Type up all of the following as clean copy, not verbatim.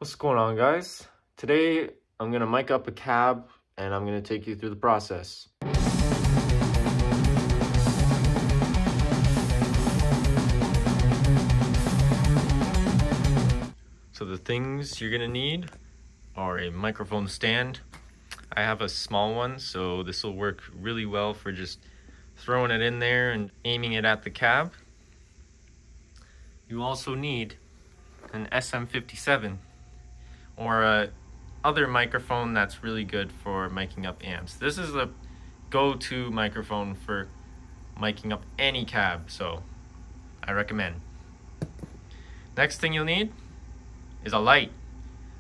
What's going on, guys? Today I'm gonna mic up a cab and I'm gonna take you through the process. So the things you're gonna need are a microphone stand. I have a small one, so this will work really well for just throwing it in there and aiming it at the cab. You also need an SM57 or a other microphone that's really good for miking up amps. This is the go-to microphone for miking up any cab, so I recommend. Next thing you'll need is a light.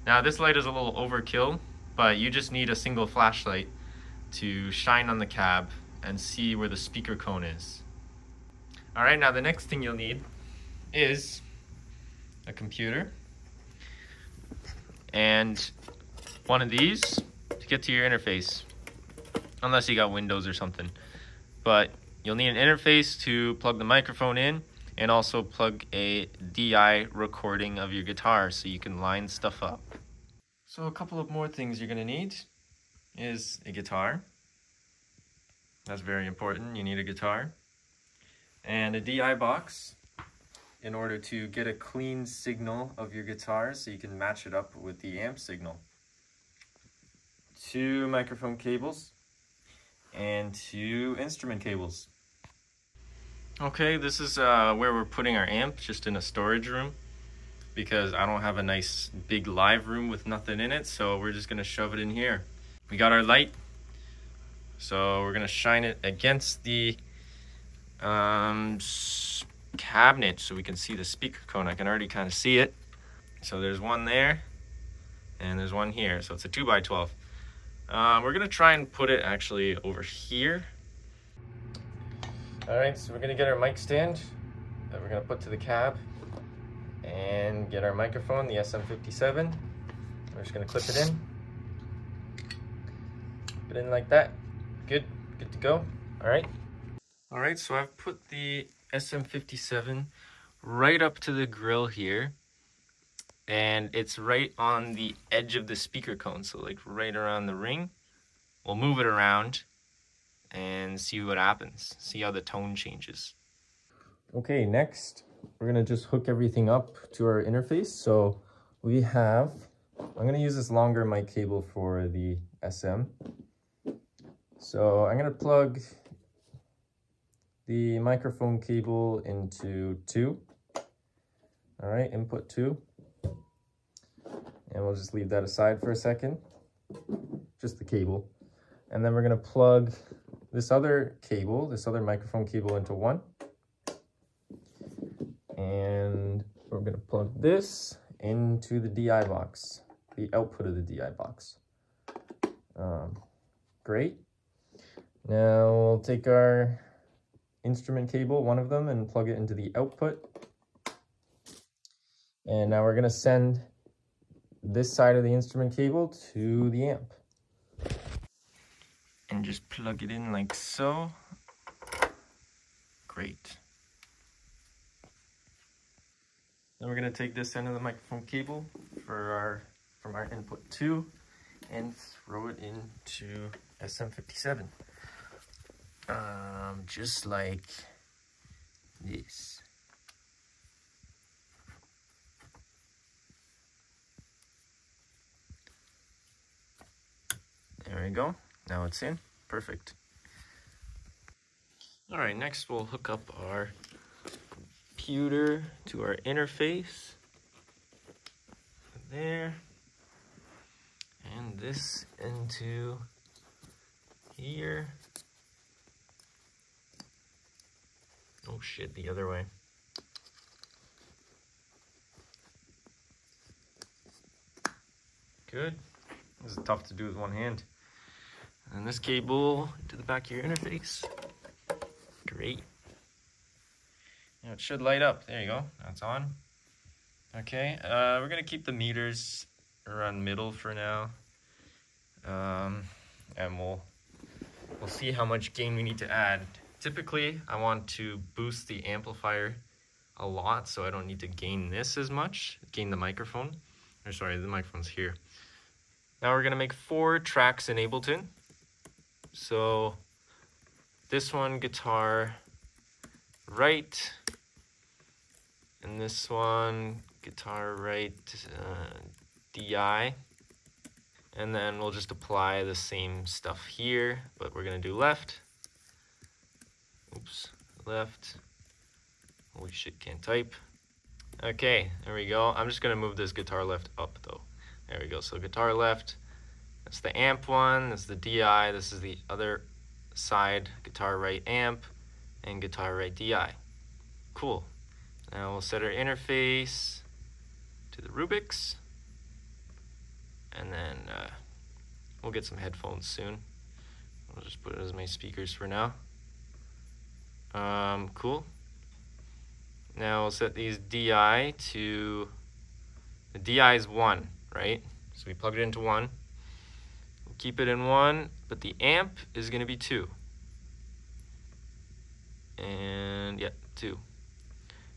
Now this light is a little overkill, but you just need a single flashlight to shine on the cab and see where the speaker cone is. Alright, now the next thing you'll need is a computer and one of these to get to your interface, unless you got Windows or something. But you'll need an interface to plug the microphone in and also plug a DI recording of your guitar so you can line stuff up. So a couple of more things you're gonna need is a guitar. That's very important, you need a guitar. And a DI box in order to get a clean signal of your guitar so you can match it up with the amp signal. 2 microphone cables and 2 instrument cables. Okay, this is where we're putting our amp, just in a storage room, because I don't have a nice big live room with nothing in it, so we're just gonna shove it in here. We got our light, so we're gonna shine it against the cabinet so we can see the speaker cone. I can already kind of see it. So there's one there and there's one here, so it's a 2x12. We're gonna try and put it actually over here. All right, so we're gonna get our mic stand that we're gonna put to the cab and get our microphone, the SM57. We're just gonna clip it in. Put it in like that. Good to go. All right, so I've put the SM57 right up to the grill here, and it's right on the edge of the speaker cone, so like right around the ring. We'll move it around and see what happens, see how the tone changes. Okay, next we're gonna just hook everything up to our interface. So we have, I'm gonna use this longer mic cable for the SM. So I'm gonna plug the microphone cable into 2. All right, input 2. And we'll just leave that aside for a second, just the cable. And then we're gonna plug this other cable, this other microphone cable into 1. And we're gonna plug this into the DI box, the output of the DI box. Great. Now we'll take our instrument cable, one of them, and plug it into the output. And now we're gonna send this side of the instrument cable to the amp. And just plug it in like so. Great. Then we're gonna take this end of the microphone cable from our input 2 and throw it into SM57. Just like this. There we go. Now it's in. Perfect. All right, next we'll hook up our computer to our interface. There. And this into here. Oh shit, the other way. Good. This is tough to do with one hand. And this cable to the back of your interface. Great. Now it should light up. There you go. That's on. Okay. We're gonna keep the meters around middle for now. And we'll see how much gain we need to add. Typically, I want to boost the amplifier a lot, so I don't need to gain this as much, gain the microphone. Or sorry, the microphone's here. Now we're gonna make 4 tracks in Ableton. So this one, guitar right, and this one, guitar right, DI. And then we'll just apply the same stuff here, but we're gonna do left. Oops, left. Holy shit, can't type. Okay, there we go. I'm just gonna move this guitar left up though. There we go, so guitar left. That's the amp one, that's the DI, this is the other side, guitar right amp, and guitar right DI. Cool. Now we'll set our interface to the Rubik's. And then we'll get some headphones soon. I'll just put it as my speakers for now. Cool. Now we'll set these DI to, the DI is 1, right? So we plug it into 1. We'll keep it in 1, but the amp is gonna be 2. And yeah, 2.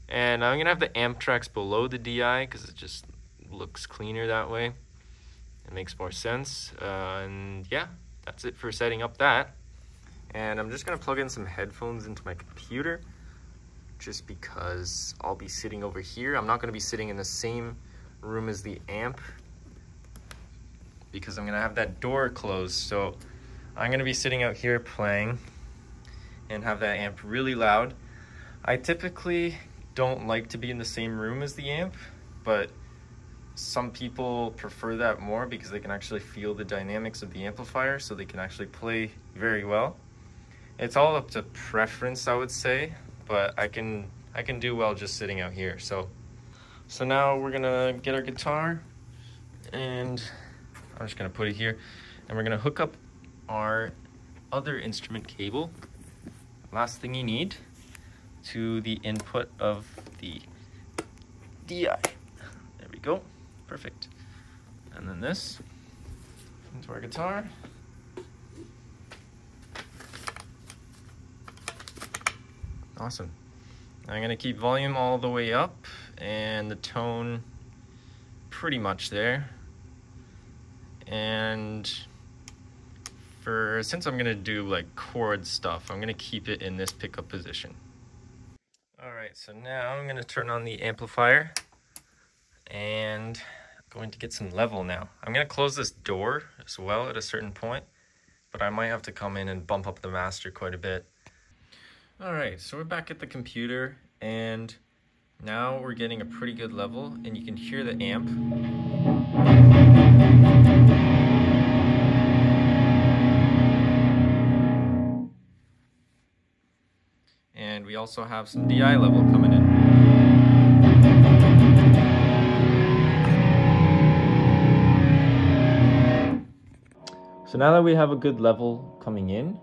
And I'm gonna have the amp tracks below the DI because it just looks cleaner that way. It makes more sense, and yeah, that's it for setting up that. And I'm just gonna plug in some headphones into my computer just because I'll be sitting over here. I'm not gonna be sitting in the same room as the amp because I'm gonna have that door closed. So I'm gonna be sitting out here playing and have that amp really loud. I typically don't like to be in the same room as the amp, but some people prefer that more because they can actually feel the dynamics of the amplifier, so they can actually play very well. It's all up to preference, I would say, but I can do well just sitting out here. So now we're gonna get our guitar, and I'm just gonna put it here, and we're gonna hook up our other instrument cable, last thing you need, to the input of the DI. There we go. Perfect. And then this into our guitar. Awesome. I'm gonna keep volume all the way up and the tone pretty much there. And since I'm gonna do like chord stuff, I'm gonna keep it in this pickup position. All right, so now I'm gonna turn on the amplifier and going to get some level now. I'm gonna close this door as well at a certain point, but I might have to come in and bump up the master quite a bit. All right, so we're back at the computer, and now we're getting a pretty good level, and you can hear the amp. And we also have some DI level coming in. So now that we have a good level coming in,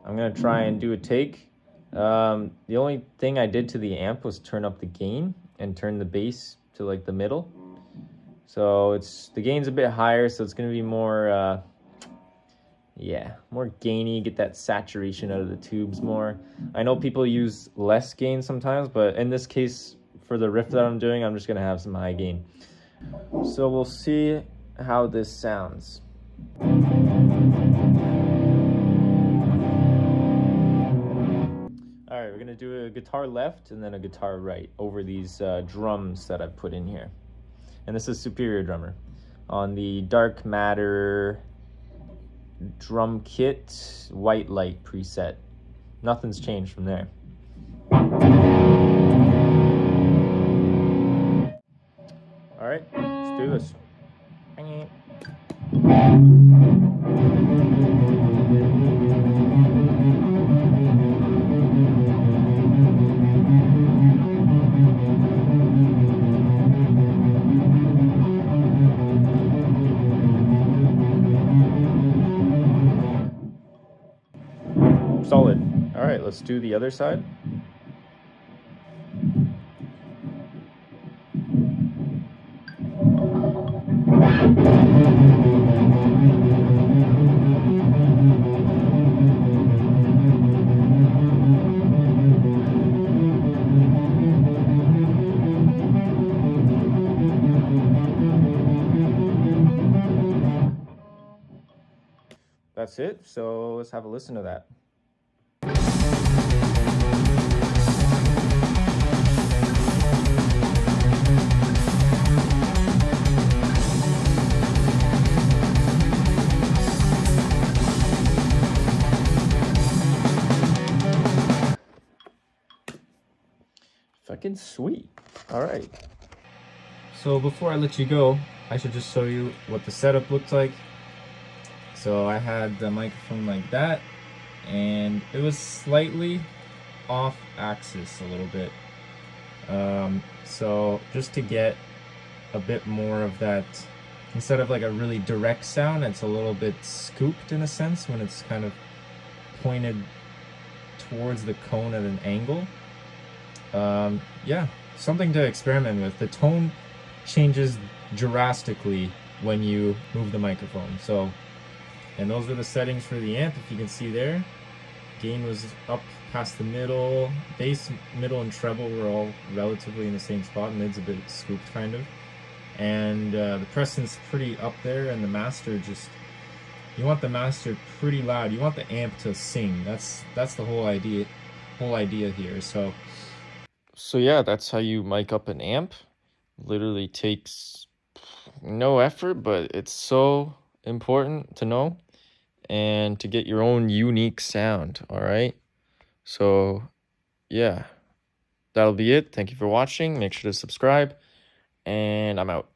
I'm gonna try and do a take. The only thing I did to the amp was turn up the gain and turn the bass to like the middle. So the gain's a bit higher, so it's gonna be more, more gainy, get that saturation out of the tubes more. I know people use less gain sometimes, but in this case, for the riff that I'm doing, I'm just gonna have some high gain. So we'll see how this sounds. Alright, we're gonna do a guitar left and then a guitar right over these drums that I've put in here. And this is Superior Drummer on the Dark Matter drum kit white light preset. Nothing's changed from there. Alright, let's do this. Solid. All right, let's do the other side. that's it. So let's have a listen to that. Fucking sweet. All right. So before I let you go, I should just show you what the setup looked like. So I had the microphone like that, and it was slightly off axis a little bit. So just to get a bit more of that, instead of like a really direct sound, it's a little bit scooped in a sense when it's kind of pointed towards the cone at an angle. Yeah, something to experiment with. The tone changes drastically when you move the microphone. So, and those are the settings for the amp, if you can see there. Gain was up past the middle, bass, middle, and treble were all relatively in the same spot. Mid's a bit scooped kind of. And the Preston's pretty up there, and the master just, you want the master pretty loud. You want the amp to sing. That's the whole idea here. So yeah, that's how you mic up an amp. Literally takes no effort, but it's so important to know and to get your own unique sound. All right, so yeah, that'll be it. Thank you for watching. Make sure to subscribe, and I'm out.